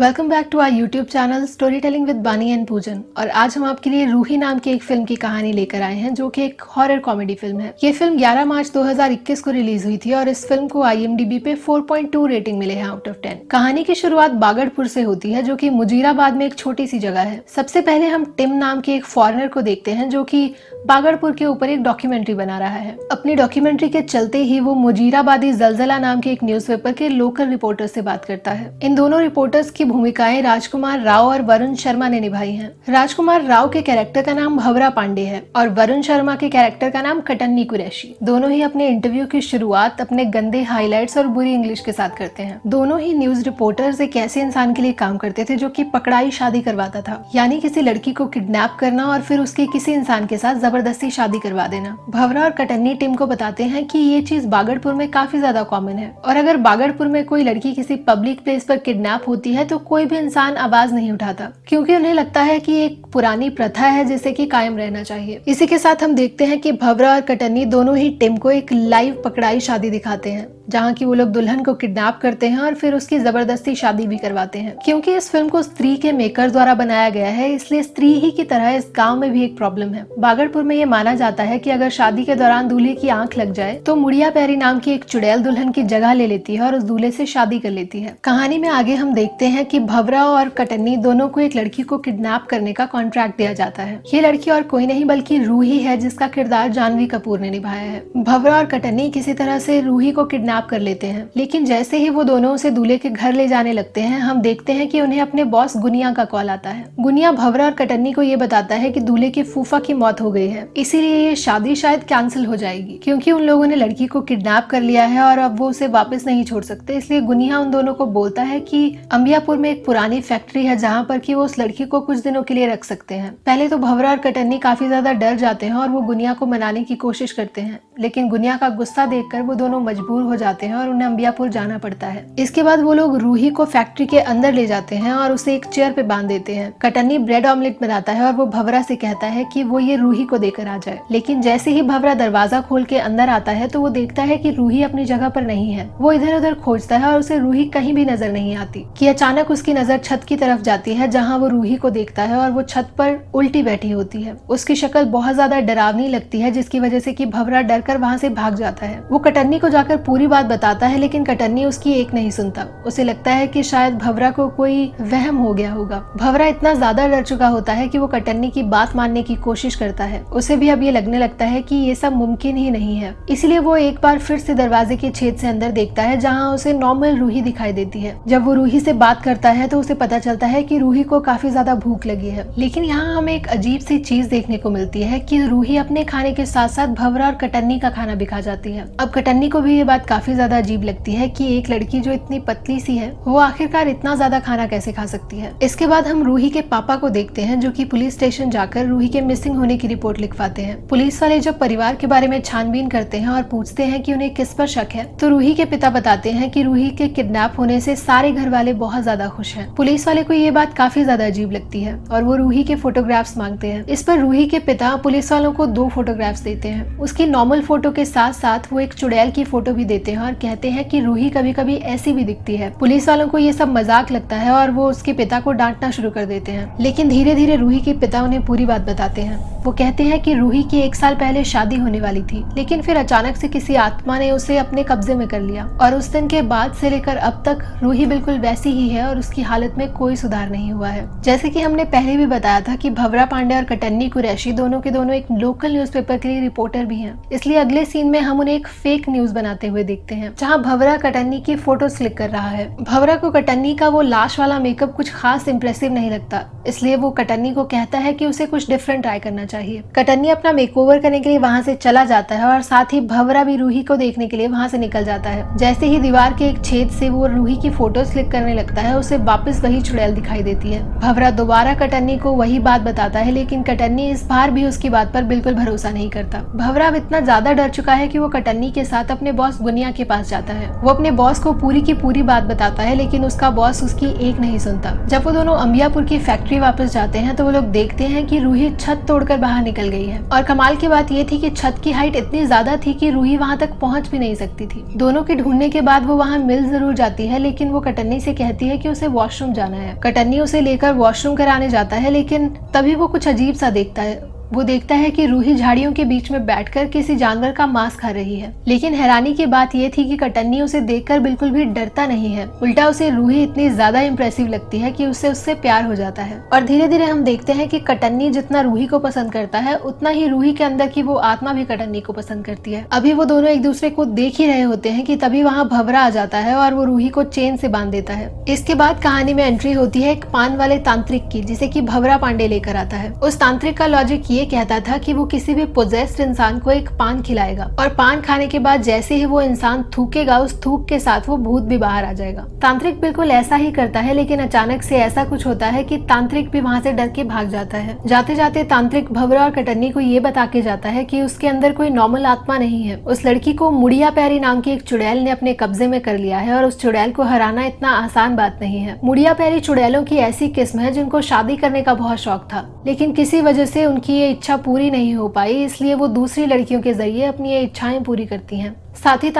Welcome back to our YouTube channel storytelling with Bani and Poojan. और आज हम आपके लिए रूही नाम की एक फिल्म की कहानी लेकर आए हैं जो कि एक हॉरर कॉमेडी फिल्म है। ये फिल्म 11 मार्च 2021 को रिलीज हुई थी और इस फिल्म को IMDb पे 4.2 रेटिंग मिले हैं आउट ऑफ 10। कहानी की शुरुआत बागड़पुर से होती है जो कि मुजीराबाद में एक छोटी सी जगह है। सबसे पहले हम टिम नाम के एक फॉरेनर को देखते हैं जो कि बागड़पुर के ऊपर एक डॉक्यूमेंट्री बना रहा है। अपनी डॉक्यूमेंट्री के चलते ही वो मुजीराबादी जलजला नाम के एक न्यूज़पेपर के लोकल रिपोर्टर से बात करता है। इन दोनों रिपोर्टर्स की भूमिकाएं राजकुमार राव और वरुण शर्मा ने निभाई हैं। राजकुमार राव के कैरेक्टर का नाम भवरा पांडे है और वरुण शर्मा के कैरेक्टर का नाम कटन्नी कुरैशी। दोनों ही अपने इंटरव्यू की शुरुआत अपने गंदे हाइलाइट्स और बुरी इंग्लिश के साथ करते हैं। दोनों ही न्यूज रिपोर्टर्स एक ऐसे इंसान के लिए काम करते थे जो कि पकड़ाई शादी करवाता था, यानी किसी लड़की को किडनैप करना और फिर उसकी किसी इंसान के साथ जबरदस्ती शादी करवा देना। भवरा और कटन्नी टिम को बताते हैं कि ये चीज बागड़पुर में काफी ज्यादा कॉमन है और अगर बागड़पुर में कोई लड़की किसी पब्लिक प्लेस पर किडनैप होती है तो कोई भी इंसान आवाज नहीं उठाता, क्योंकि उन्हें लगता है कि एक पुरानी प्रथा है जिसे कि कायम रहना चाहिए। इसी के साथ हम देखते हैं कि भवरा और कटन्नी दोनों ही टिम को एक लाइव पकड़ाई शादी दिखाते हैं जहाँ की वो लोग दुल्हन को किडनैप करते हैं और फिर उसकी जबरदस्ती शादी भी करवाते हैं। क्योंकि इस फिल्म को स्त्री के मेकर द्वारा बनाया गया है, इसलिए स्त्री ही की तरह इस गांव में भी एक प्रॉब्लम है। बागड़पुर में ये माना जाता है कि अगर शादी के दौरान दूल्हे की आंख लग जाए तो मुड़िया पैरी नाम की एक चुड़ैल दुल्हन की जगह ले लेती है और उस दूल्हे से शादी कर लेती है। कहानी में आगे हम देखते हैं कि भवरा और कटन्नी दोनों को एक लड़की को किडनैप करने का कॉन्ट्रैक्ट दिया जाता है। ये लड़की और कोई नहीं बल्कि रूही है, जिसका किरदार जानवी कपूर ने निभाया है। भवरा और कटन्नी किसी तरह से रूही को किडनैप कर लेते हैं, लेकिन जैसे ही वो दोनों उसे दूल्हे के घर ले जाने लगते हैं हम देखते हैं कि उन्हें अपने बॉस गुनिया का कॉल आता है। गुनिया भवरा और कटन्नी को ये बताता है कि दूल्हे की फूफा की मौत हो गई है, इसीलिए ये शादी शायद कैंसिल हो जाएगी, क्योंकि उन लोगों ने लड़की को किडनैप कर लिया है और अब वो उसे वापस नहीं छोड़ सकते। इसलिए गुनिया उन दोनों को बोलता है कि अंबियापुर में एक पुरानी फैक्ट्री है जहाँ पर कि वो उस लड़की को कुछ दिनों के लिए रख सकते हैं। पहले तो भवरा और कटन्नी काफी ज्यादा डर जाते हैं और वो गुनिया को मनाने की कोशिश करते हैं, लेकिन गुनिया का गुस्सा देखकर वो दोनों मजबूर हो जाते हैं और उन्हें अंबियापुर जाना पड़ता है। इसके बाद वो लोग रूही को फैक्ट्री के अंदर ले जाते हैं और उसे एक चेयर पे बांध देते हैं। कटन्नी ब्रेड ऑमलेट बनाता है और वो भवरा से कहता है कि वो ये रूही को देकर आ जाए, लेकिन जैसे ही भवरा दरवाजा खोल के अंदर आता है तो वो देखता है कि रूही अपनी जगह पर नहीं है। वो इधर उधर खोजता है और उसे रूही कहीं भी नजर नहीं आती कि अचानक उसकी नजर छत की तरफ जाती है जहाँ वो रूही को देखता है और वो छत पर उल्टी बैठी होती है। उसकी शक्ल बहुत ज्यादा डरावनी लगती है, जिसकी वजह से कि भवरा डर कर वहाँ से भाग जाता है। वो कटन्नी को जाकर पूरी बात बताता है, लेकिन कटन्नी उसकी एक नहीं सुनता। उसे लगता है कि शायद भवरा को कोई वहम हो गया होगा। भवरा इतना ज्यादा डर चुका होता है कि वो कटन्नी की बात मानने की कोशिश करता है। उसे भी अब ये लगने लगता है कि ये सब मुमकिन ही नहीं है, इसलिए वो एक बार फिर से दरवाजे के छेद से अंदर देखता है जहाँ उसे नॉर्मल रूही दिखाई देती है। जब वो रूही से बात करता है तो उसे पता चलता है कि रूही को काफी ज्यादा भूख लगी है, लेकिन यहाँ हमें एक अजीब सी चीज देखने को मिलती है कि रूही अपने खाने के साथ साथ भवरा और कटन्नी का खाना भी खा जाती है। अब कटन्नी को भी ये बात काफी ज्यादा अजीब लगती है कि एक लड़की जो इतनी पतली सी है वो आखिरकार इतना ज्यादा खाना कैसे खा सकती है। इसके बाद हम रूही के पापा को देखते हैं जो कि पुलिस स्टेशन जाकर रूही के मिसिंग होने की रिपोर्ट लिखवाते हैं। पुलिस वाले जब परिवार के बारे में छानबीन करते हैं और पूछते हैं कि उन्हें किस पर शक है, तो रूही के पिता बताते हैं कि रूही के किडनैप होने से सारे घर वाले बहुत ज्यादा खुश हैं। पुलिस वाले को ये बात काफी ज्यादा अजीब लगती है और वो रूही के फोटोग्राफ्स मांगते हैं। इस पर रूही के पिता पुलिस वालों को 2 फोटोग्राफ्स देते हैं। उसकी नॉर्मल फोटो के साथ साथ वो एक चुड़ैल की फोटो भी देते हैं और कहते हैं कि रूही कभी कभी ऐसी भी दिखती है। पुलिस वालों को ये सब मजाक लगता है और वो उसके पिता को डांटना शुरू कर देते हैं, लेकिन धीरे धीरे रूही के पिता उन्हें पूरी बात बताते हैं। वो कहते हैं कि रूही की 1 साल पहले शादी होने वाली थी, लेकिन फिर अचानक से किसी आत्मा ने उसे अपने कब्जे में कर लिया और उस दिन के बाद से लेकर अब तक रूही बिल्कुल वैसी ही है और उसकी हालत में कोई सुधार नहीं हुआ है। जैसे कि हमने पहले भी बताया था कि भवरा पांडे और कटन्नी कुरैशी दोनों के दोनों एक लोकल न्यूज़पेपर के लिए रिपोर्टर भी हैं। इसलिए अगले सीन में हम उन्हें एक फेक न्यूज बनाते हुए देखते हैं जहाँ भवरा कटन्नी की फोटोज क्लिक कर रहा है। भवरा को कटन्नी का वो लाश वाला मेकअप कुछ खास इंप्रेसिव नहीं लगता, इसलिए वो कटन्नी को कहता है कि उसे कुछ डिफरेंट ट्राई करना चाहिए। कटन्नी अपना मेकओवर करने के लिए वहाँ से चला जाता है और साथ ही भवरा भी रूही को देखने के लिए वहाँ से निकल जाता है। जैसे ही दीवार के एक छेद से वो रूही की फोटोज क्लिक करने लगता है, उसे वापस वही चुड़ैल दिखाई देती है। भवरा दोबारा कटन्नी को वो वही बात बताता है, लेकिन कटन्नी इस बार भी उसकी बात पर बिल्कुल भरोसा नहीं करता। भंवरा अब इतना ज्यादा डर चुका है कि वो कटन्नी के साथ अपने बॉस गुनिया के पास जाता है। वो अपने बॉस को पूरी की पूरी बात बताता है, लेकिन उसका बॉस उसकी एक नहीं सुनता। जब वो दोनों अंबियापुर की फैक्ट्री वापस जाते हैं तो वो लोग देखते हैं कि रूही छत तोड़कर बाहर निकल गई है। और कमाल की बात ये थी कि छत की हाइट इतनी ज्यादा थी कि रूही वहां तक पहुंच भी नहीं सकती थी। दोनों के ढूंढने के बाद वो वहां मिल जरूर जाती है, लेकिन वो कटन्नी से कहती है कि उसे वॉशरूम जाना है। कटन्नी उसे लेकर वॉशरूम कराने जाता है, लेकिन तभी वो कुछ अजीब सा देखता है। वो देखता है कि रूही झाड़ियों के बीच में बैठकर किसी जानवर का मांस खा रही है। लेकिन हैरानी की बात यह थी कि कटन्नी उसे देखकर बिल्कुल भी डरता नहीं है। उल्टा उसे रूही इतनी ज्यादा इंप्रेसिव लगती है कि उससे प्यार हो जाता है। और धीरे धीरे हम देखते हैं कि कटन्नी जितना रूही को पसंद करता है, उतना ही रूही के अंदर की वो आत्मा भी कटन्नी को पसंद करती है। अभी वो दोनों एक दूसरे को देख ही रहे होते हैं कि तभी वहाँ भंवरा आ जाता है और वो रूही को चेन से बांध देता है। इसके बाद कहानी में एंट्री होती है एक पान वाले तांत्रिक की, जिसे कि भंवरा पांडे लेकर आता है। उस तांत्रिक का लॉजिक ये कहता था कि वो किसी भी पोजेस्ड इंसान को एक पान खिलाएगा और पान खाने के बाद जैसे ही वो इंसान थूकेगा, उस थूक के साथ वो भूत भी बाहर आ जाएगा। तांत्रिक बिल्कुल ऐसा ही करता है, लेकिन अचानक से ऐसा कुछ होता है कि तांत्रिक भी वहाँ से डर के भाग जाता है। जाते जाते तांत्रिक भंवरा और कटन्नी को ये बता के जाता है कि उसके अंदर कोई नॉर्मल आत्मा नहीं है। उस लड़की को मुड़िया पैरी नाम की एक चुड़ैल ने अपने कब्जे में कर लिया है और उस चुड़ैल को हराना इतना आसान बात नहीं है। मुड़िया पैरी चुड़ैलों की ऐसी किस्म है जिनको शादी करने का बहुत शौक था, लेकिन किसी वजह से उनकी ये इच्छा पूरी नहीं हो पाई, इसलिए वो दूसरी लड़कियों के जरिए अपनी ये इच्छाएं पूरी करती हैं। साथी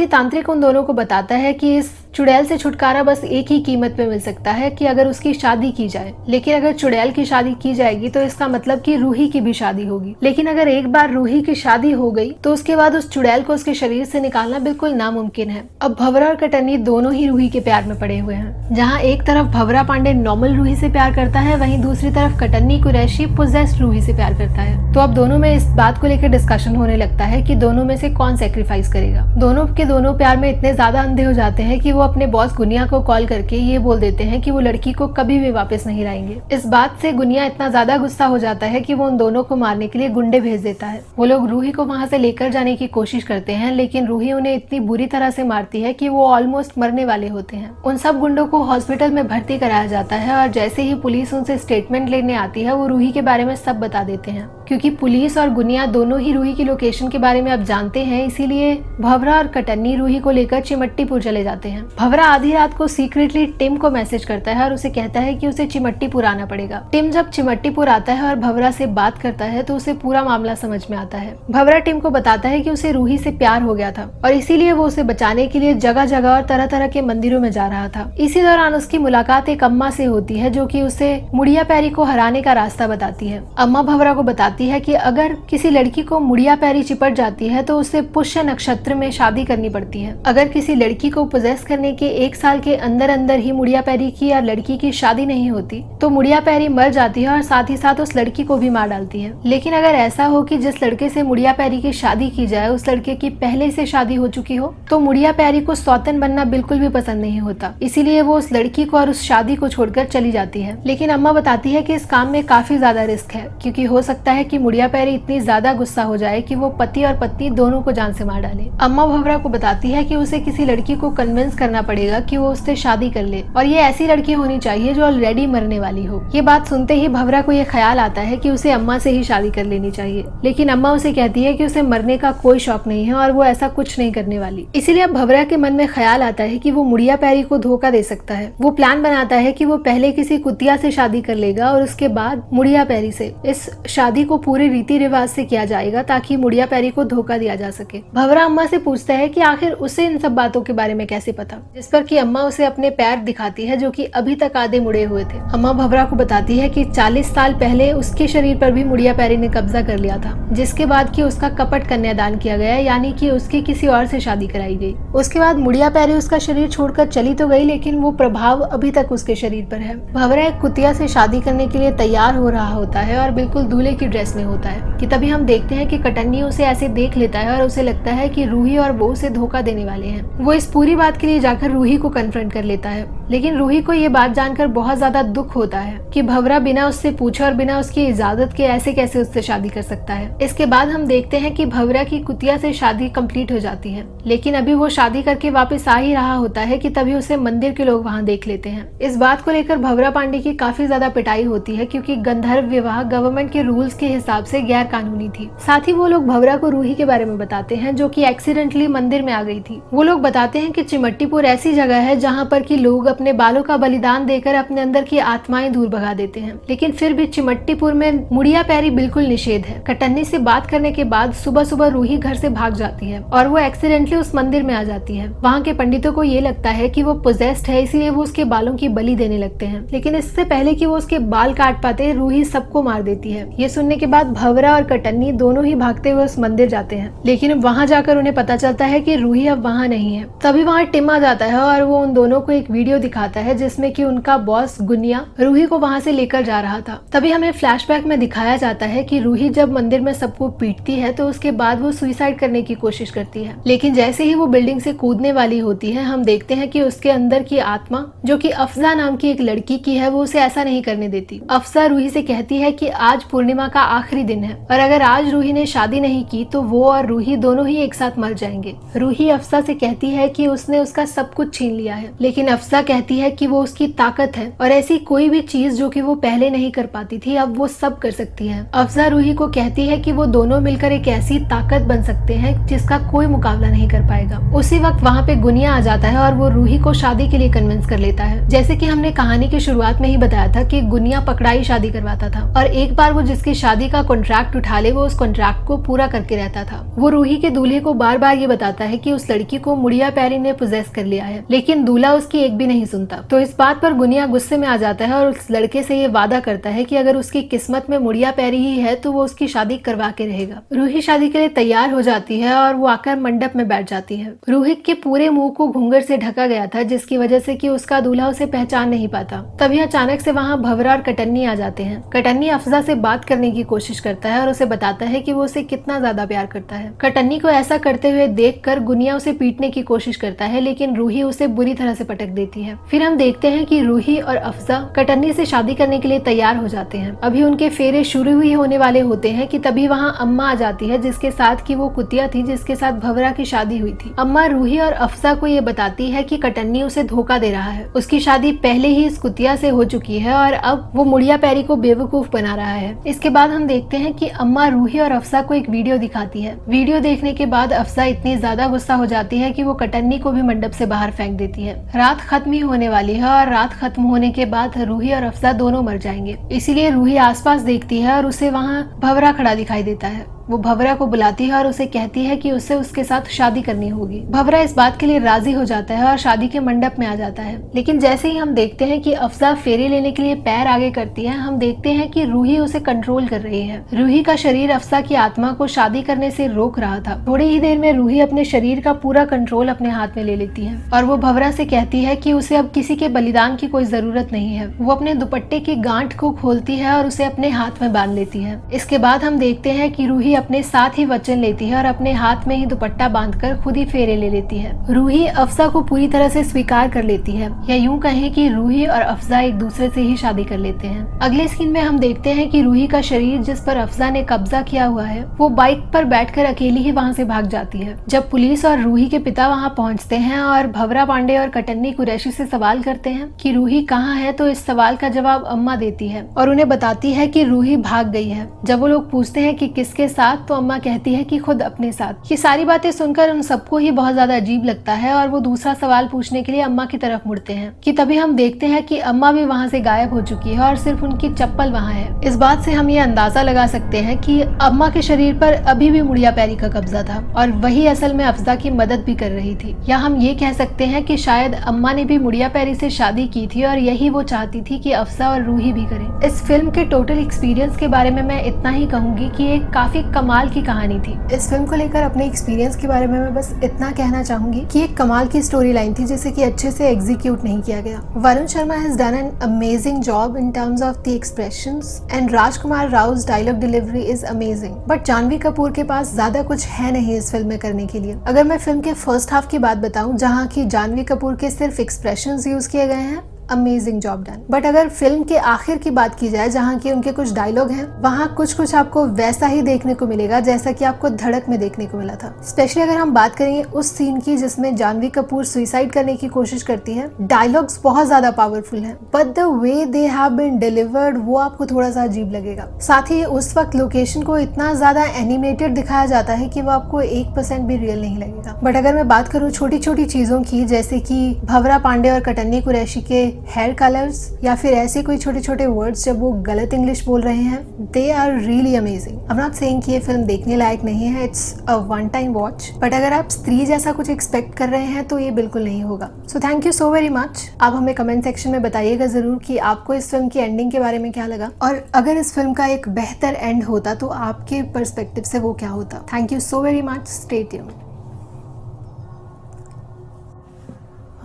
तांत्रिक उन दोनों को बताता है कि इस चुड़ैल से छुटकारा बस एक ही कीमत पे मिल सकता है कि अगर उसकी शादी की जाए। लेकिन अगर चुड़ैल की शादी की जाएगी तो इसका मतलब कि रूही की भी शादी होगी। लेकिन अगर एक बार रूही की शादी हो गई तो उसके बाद उस चुड़ैल को उसके शरीर से निकालना बिल्कुल नामुमकिन है। अब भंवरा और कटन्नी दोनों ही रूही के प्यार में पड़े हुए हैं। जहाँ एक तरफ भंवरा पांडे नॉर्मल रूही से प्यार करता है, वहीं दूसरी तरफ कटन्नी कुरैशी पोजेस्ड रूही से प्यार करता है। तो अब दोनों में इस बात को लेकर डिस्कशन होने लगता है कि दोनों में से कौन सेक्रीफाइस करेगा। दोनों के दोनों प्यार में इतने ज्यादा अंधे हो जाते हैं कि वो अपने बॉस गुनिया को कॉल करके ये बोल देते हैं कि वो लड़की को कभी भी वापस नहीं लाएंगे। इस बात से गुनिया इतना ज्यादा गुस्सा हो जाता है कि वो उन दोनों को मारने के लिए गुंडे भेज देता है। वो लोग रूही को वहां से लेकर जाने की कोशिश करते हैं, लेकिन रूही उन्हें इतनी बुरी तरह से मारती है कि वो ऑलमोस्ट मरने वाले होते हैं। उन सब गुंडों को हॉस्पिटल में भर्ती कराया जाता है और जैसे ही पुलिस उनसे स्टेटमेंट लेने आती है, वो रूही के बारे में सब बता देते हैं। क्योंकि पुलिस और गुनिया दोनों ही रूही की लोकेशन के बारे में अब जानते हैं, इसीलिए भंवरा और कटन्नी रूही को लेकर चिमट्टीपुर चले जाते हैं। भंवरा आधी रात को सीक्रेटली टिम को मैसेज करता है और उसे कहता है कि उसे चिमट्टीपुर आना पड़ेगा। टिम जब चिमट्टीपुर आता है और भंवरा से बात करता है तो उसे पूरा मामला समझ में आता है। भंवरा टिम को बताता है कि उसे रूही से प्यार हो गया था और इसीलिए वो उसे बचाने के लिए जगह जगह और तरह तरह के मंदिरों में जा रहा था। इसी दौरान उसकी मुलाकात एक अम्मा से होती है, जो कि उसे मुड़िया पैरी को हराने का रास्ता बताती है। अम्मा भंवरा को बताती है कि अगर किसी लड़की को मुड़िया पैरी चिपट जाती है तो उसे पुष्य नक्षत्र में शादी करनी पड़ती है। अगर किसी लड़की को पोजेस करने के 1 साल के अंदर अंदर ही मुड़िया पैरी की या लड़की की शादी नहीं होती तो मुड़िया पैरी मर जाती है और साथ ही साथ उस लड़की को भी मार डालती है। लेकिन अगर ऐसा हो कि जिस लड़के से मुड़िया पैरी की शादी की जाए उस लड़के की पहले से शादी हो चुकी हो, तो मुड़िया पैरी को सौतन बनना बिल्कुल भी पसंद नहीं होता, इसीलिए वो उस लड़की को और उस शादी को छोड़कर चली जाती है। लेकिन अम्मा बताती है कि इस काम में काफी ज्यादा रिस्क है, क्योंकि हो सकता है कि मुड़िया पैरी इतनी ज्यादा गुस्सा हो जाए कि वो पति और पत्नी दोनों को जान से मार डाले। अम्मा भंवरा को बताती है कि उसे किसी लड़की को कन्विंस करना पड़ेगा कि वो उससे शादी कर ले, और ये ऐसी लड़की होनी चाहिए जो ऑलरेडी मरने वाली हो। ये बात सुनते ही भंवरा को ये ख्याल आता है कि उसे अम्मा से ही शादी कर लेनी चाहिए, लेकिन अम्मा उसे कहती है कि उसे मरने का कोई शौक नहीं है और वो ऐसा कुछ नहीं करने वाली। इसीलिए अब भंवरा के मन में ख्याल आता है कि वो मुड़िया पैरी को धोखा दे सकता है। वो प्लान बनाता है कि वो पहले किसी कुतिया से शादी कर लेगा और उसके बाद मुड़िया पैरी से। इस शादी को पूरे रीति रिवाज से किया जाएगा ताकि मुड़िया पैरी को धोखा दिया जा सके। भंवरा अम्मा से पूछता है कि आखिर उसे इन सब बातों के बारे में कैसे पता, जिस पर कि अम्मा उसे अपने पैर दिखाती है जो कि अभी तक आधे मुड़े हुए थे। अम्मा भंवरा को बताती है कि 40 साल पहले उसके शरीर पर भी मुड़िया पैरी ने कब्जा कर लिया था, जिसके बाद कि उसका कपट कन्यादान किया गया, यानी कि उसकी किसी और से शादी कराई गई। उसके बाद मुड़िया पैरी उसका शरीर छोड़कर चली तो गई, लेकिन वो प्रभाव अभी तक उसके शरीर पर है। भंवरा एक कुतिया से शादी करने के लिए तैयार हो रहा होता है और बिल्कुल दूल्हे की ड्रेस में होता है कि तभी हम देखते हैं कि कटन्नी उसे ऐसे देख देख लेता है और उसे लगता है कि रूही और वो उसे धोखा देने वाले हैं। वो इस पूरी बात के लिए जाकर रूही को कन्फ्रंट कर लेता है, लेकिन रूही को ये बात जानकर बहुत ज्यादा दुख होता है कि भंवरा बिना उससे पूछे और बिना उसकी इजाजत के ऐसे कैसे उससे शादी कर सकता है। इसके बाद हम देखते हैं कि भंवरा की कुतिया से शादी कंप्लीट हो जाती है, लेकिन अभी वो शादी करके वापस आ ही रहा होता है कि तभी उसे मंदिर के लोग वहाँ देख लेते हैं। इस बात को लेकर भंवरा पांडे की काफी ज्यादा पिटाई होती है, क्योंकि गंधर्व विवाह गवर्नमेंट के रूल्स के हिसाब से गैर कानूनी थी। साथ ही वो लोग भंवरा को रूही के बारे में बताते हैं, जो कि एक्सीडेंटली मंदिर में आ गई थी। वो लोग बताते हैं कि चिमट्टीपुर ऐसी जगह है जहाँ पर कि लोग अपने बालों का बलिदान देकर अपने अंदर की आत्माएं दूर भगा देते हैं, लेकिन फिर भी चिमट्टीपुर में मुड़िया पैरी बिल्कुल निषेध है। कटन्नी से बात करने के बाद सुबह सुबह रूही घर से भाग जाती है और वो एक्सीडेंटली उस मंदिर में आ जाती है। वहाँ के पंडितों को ये लगता है कि वो पोजेस्ड है, इसीलिए वो उसके बालों की बलि देने लगते हैं, लेकिन इससे पहले कि वो उसके बाल काट पाते रूही सबको मार देती है। ये सुनने के बाद भंवरा और कटन्नी दोनों ही भागते हुए उस मंदिर जाते हैं, लेकिन वहाँ जाकर उन्हें पता चलता है कि रूही अब वहाँ नहीं है। तभी वहाँ टिम आ जाता है और वो उन दोनों को एक वीडियो दिखाता है जिसमें कि उनका बॉस गुनिया रूही को वहाँ से लेकर जा रहा था। तभी हमें फ्लैशबैक में दिखाया जाता है कि रूही जब मंदिर में सबको पीटती है तो उसके बाद वो सुसाइड करने की कोशिश करती है, लेकिन जैसे ही वो बिल्डिंग से कूदने वाली होती है हम देखते हैं कि उसके अंदर की आत्मा, जो कि अफजा नाम की एक लड़की की है, वो उसे ऐसा नहीं करने देती। अफजा रूही से कहती है कि आज पूर्णिमा का आखिरी दिन है और अगर आज रूही ने शादी नहीं की तो वो और रूही दोनों ही एक साथ मर जाएंगे। रूही अफजा से कहती है कि उसने उसका सब कुछ छीन लिया है, लेकिन अफजा कहती है कि वो उसकी ताकत है और ऐसी कोई भी चीज जो कि वो पहले नहीं कर पाती थी अब वो सब कर सकती है। अफजा रूही को कहती है कि वो दोनों मिलकर एक ऐसी ताकत बन सकते हैं जिसका कोई मुकाबला नहीं कर पाएगा। उसी वक्त वहाँ पे गुनिया आ जाता है और वो रूही को शादी के लिए कन्विंस कर लेता है। जैसे कि हमने कहानी की शुरुआत में ही बताया था कि गुनिया पकड़ाई शादी करवाता था और एक बार वो जिसकी शादी का कॉन्ट्रैक्ट उठा ले वो उस कॉन्ट्रैक्ट को पूरा करके रहता था। वो रूही के दूल्हे को बार बार ये बताता है कि उस लड़की को मुड़िया पैरी ने पोजेस कर लिया है, लेकिन दूल्हा उसकी एक भी नहीं सुनता। तो इस बात पर गुनिया गुस्से में आ जाता है और उस लड़के से ये वादा करता है कि अगर उसकी किस्मत में मुड़िया पैरी ही है तो वो उसकी शादी करवा के रहेगा। रूही शादी के लिए तैयार हो जाती है और वो आकर मंडप में बैठ जाती है। रूही के पूरे मुंह को घूंघट से ढका गया था, जिसकी वजह से कि उसका दूल्हा उसे पहचान नहीं पाता। तभी अचानक से वहाँ भंवरा और कटन्नी आ जाते हैं। कटन्नी अफजा से बात करने की कोशिश करता है और उसे बताता है कि वो उसे कितना ज्यादा प्यार करता है। कटन्नी को ऐसा करते हुए देखकर गुनिया उसे पीटने की कोशिश करता है, लेकिन रूही उसे बुरी तरह से पटक देती है। फिर हम देखते हैं कि रूही और अफजा कटन्नी से शादी करने के लिए तैयार हो जाते हैं। अभी उनके फेरे शुरू ही होने वाले होते हैं कि तभी वहाँ अम्मा आ जाती है, जिसके साथ की वो कुतिया थी जिसके साथ भंवरा की शादी हुई थी। अम्मा रूही और अफजा को ये बताती है कि कटन्नी उसे धोखा दे रहा है, उसकी शादी पहले ही इस कुतिया से हो चुकी है और अब वो मुड़िया पैरी को बेवकूफ बना रहा है। इसके बाद हम देखते हैं कि अम्मा रूही और अफजा को एक वीडियो दिखाती है। वीडियो देखने के बाद अफजा इतनी ज्यादा गुस्सा हो जाती है कि वो कटन्नी को भी मंडप से बाहर फेंक देती है। रात खत्म ही होने वाली है और रात खत्म होने के बाद रूही और अफजा दोनों मर जाएंगे, इसीलिए रूही आसपास देखती है और उसे वहाँ भंवरा खड़ा दिखाई देता है। वो भंवरा को बुलाती है और उसे कहती है कि उसे उसके साथ शादी करनी होगी। भंवरा इस बात के लिए राजी हो जाता है और शादी के मंडप में आ जाता है, लेकिन जैसे ही हम देखते हैं कि अफजा फेरे लेने के लिए पैर आगे करती है हम देखते हैं कि रूही उसे कंट्रोल कर रही है। रूही का शरीर अफजा की आत्मा को शादी करने से रोक रहा था। थोड़ी ही देर में रूही अपने शरीर का पूरा कंट्रोल अपने हाथ में ले लेती है और वो भंवरा से कहती है कि उसे अब किसी के बलिदान की कोई जरूरत नहीं है। वो अपने दुपट्टे की गांठ को खोलती है और उसे अपने हाथ में बांध लेती है। इसके बाद हम देखते हैं कि रूही अपने साथ ही वचन लेती है और अपने हाथ में ही दुपट्टा बांधकर खुद ही फेरे ले लेती है। रूही अफजा को पूरी तरह से स्वीकार कर लेती है, या यूं कहें कि रूही और अफजा एक दूसरे से ही शादी कर लेते हैं। अगले सीन में हम देखते हैं कि रूही का शरीर जिस पर अफजा ने कब्जा किया हुआ है वो बाइक पर बैठकर अकेली ही वहाँ से भाग जाती है। जब पुलिस और रूही के पिता वहाँ पहुँचते हैं और भंवरा पांडे और कटन्नी कुरैशी से सवाल करते हैं कि रूही कहाँ है, तो इस सवाल का जवाब अम्मा देती है और उन्हें बताती है कि रूही भाग गई है। जब वो लोग पूछते हैं कि किसके साथ, तो अम्मा कहती है कि खुद अपने साथ। ये सारी बातें सुनकर उन सबको ही बहुत ज्यादा अजीब लगता है और वो दूसरा सवाल पूछने के लिए अम्मा की तरफ मुड़ते हैं कि तभी हम देखते हैं कि अम्मा भी वहाँ से गायब हो चुकी है और सिर्फ उनकी चप्पल वहाँ है। इस बात से हम ये अंदाजा लगा सकते हैं कि अम्मा के शरीर पर अभी भी मुड़िया पैरी का कब्जा था और वही असल में अफजा की मदद भी कर रही थी। या हम ये कह सकते हैं कि शायद अम्मा ने भी मुड़िया पैरी से शादी की थी और यही वो चाहती थी कि अफजा और रूही भी करें। इस फिल्म के टोटल एक्सपीरियंस के बारे में मैं इतना ही कहूंगी कि एक काफी कमाल की कहानी थी। इस फिल्म को लेकर अपने एक्सपीरियंस के बारे में मैं बस इतना कहना चाहूंगी कि एक कमाल की स्टोरी लाइन थी जिसे कि अच्छे से एग्जीक्यूट नहीं किया गया। Varun Sharma has done an amazing job in terms of the expressions and Rajkummar Rao's dialogue delivery is amazing, but Janhvi Kapoor के पास ज्यादा कुछ है नहीं इस फिल्म में करने के लिए। अगर मैं फिल्म के फर्स्ट हाफ की बात बताऊं जहां की जानवी कपूर के सिर्फ एक्सप्रेशंस यूज किए गए हैं, अमेजिंग जॉब डन। बट अगर फिल्म के आखिर की बात की जाए जहाँ की उनके कुछ डायलॉग हैं, वहाँ कुछ आपको वैसा ही देखने को मिलेगा जैसा कि आपको धड़क में देखने को मिला था। स्पेशली अगर हम बात करेंगे उस सीन की जिसमें जानवी कपूर सुसाइड करने की कोशिश करती है, डायलॉग्स बहुत ज्यादा पावरफुल हैं, but the way they have been delivered वो आपको थोड़ा सा अजीब लगेगा। साथ ही उस वक्त लोकेशन को इतना ज्यादा एनिमेटेड दिखाया जाता है कि वो आपको 1% भी रियल नहीं लगेगा। बट अगर मैं बात करूँ छोटी छोटी चीजों की, जैसे कि भवरा पांडे और कटन्नी कुरैशी के हेयर कलर्स या फिर ऐसे कोई छोटे छोटे वर्ड्स जब वो गलत इंग्लिश बोल रहे हैं, they are really amazing. I am not saying कि ये फिल्म देखने लायक नहीं है, it's a one time watch, but अगर आप स्त्री जैसा कुछ एक्सपेक्ट कर रहे हैं तो ये बिल्कुल नहीं होगा। So thank you so very much. आप हमें कमेंट सेक्शन में बताइएगा जरूर कि आपको इस फिल्म की एंडिंग के बारे में क्या लगा, और अगर इस फिल्म का एक बेहतर एंड होता तो आपके पर्सपेक्टिव से वो क्या होता। Thank you so very much. Stay tuned.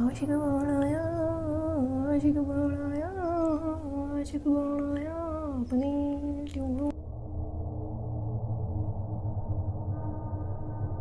आशिक बनाया अपनी